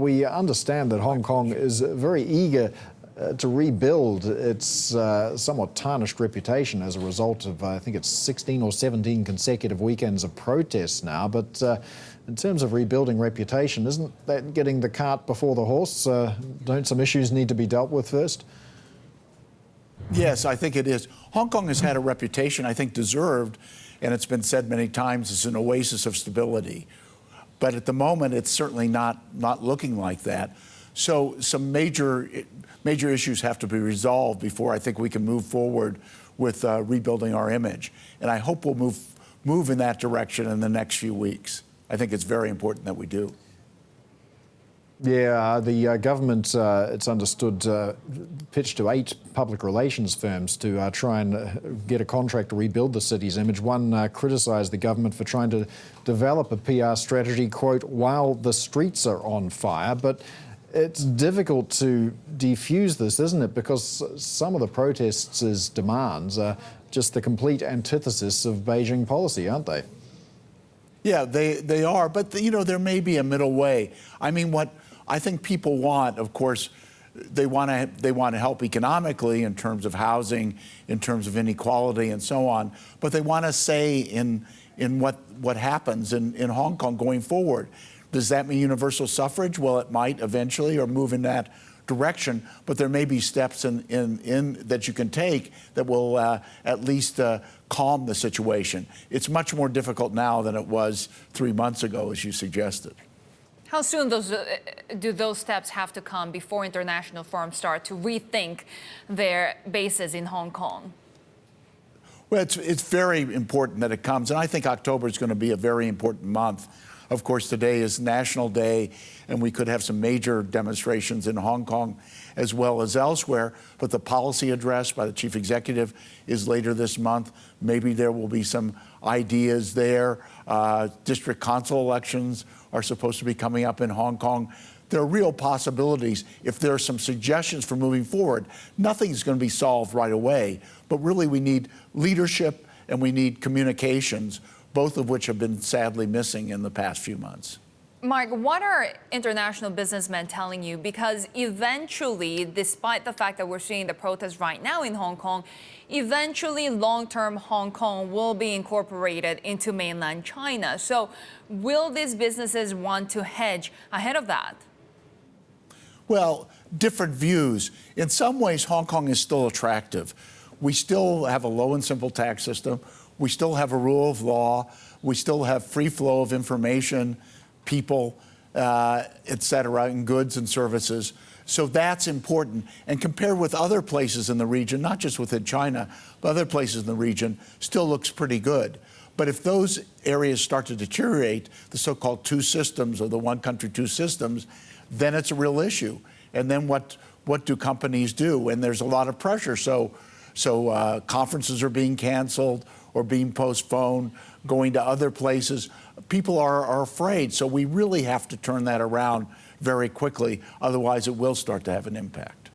We understand that Hong Kong is very eager to rebuild its somewhat tarnished reputation as a result of, I think it's 16 or 17 consecutive weekends of protests now. But in terms of rebuilding reputation, isn't that getting the cart before the horse? Don't some issues need to be dealt with first? Yes, I think it is. Hong Kong has had a reputation, I think deserved, and it's been said many times, as an oasis of stability. But at the moment, it's certainly not looking like that. So some major issues have to be resolved before I think we can move forward with rebuilding our image. And I hope we'll move in that direction in the next few weeks. I think it's very important that we do. Yeah, the government, it's understood, pitched to 8 public relations firms to try and get a contract to rebuild the city's image. One criticised the government for trying to develop a PR strategy, quote, while the streets are on fire. But it's difficult to defuse this, isn't it? Because some of the protesters' demands are just the complete antithesis of Beijing policy, aren't they? Yeah, they are. But, you know, there may be a middle way. I mean, what I think people want, of course, they want to help economically in terms of housing, in terms of inequality and so on. But they want to say in what happens in Hong Kong going forward. Does that mean universal suffrage? Well, it might eventually, or move in that direction. But there may be steps that you can take that will at least calm the situation. It's much more difficult now than it was 3 months ago, as you suggested. How soon do those steps have to come before international firms start to rethink their bases in Hong Kong? Well, it's very important that it comes, and I think October is going to be a very important month. Of course, today is National Day, and we could have some major demonstrations in Hong Kong as well as elsewhere. But the policy address by the chief executive is later this month. Maybe there will be some ideas there. District council elections are supposed to be coming up in Hong Kong. There are real possibilities. If there are some suggestions for moving forward, nothing's going to be solved right away. But really, we need leadership and we need communications, both of which have been sadly missing in the past few months. Mark, what are international businessmen telling you? Because eventually, despite the fact that we're seeing the protests right now in Hong Kong, eventually long-term Hong Kong will be incorporated into mainland China. So will these businesses want to hedge ahead of that? Well, different views. In some ways, Hong Kong is still attractive. We still have a low and simple tax system. We still have a rule of law. We still have free flow of information, people, et cetera, and goods and services. So that's important. And compared with other places in the region, not just within China, but other places in the region, still looks pretty good. But if those areas start to deteriorate, the so-called 2 systems or the one country, 2 systems, then it's a real issue. And then what do companies do? And there's a lot of pressure. So conferences are being canceled or being postponed, going to other places. People are afraid. So we really have to turn that around very quickly. Otherwise, it will start to have an impact.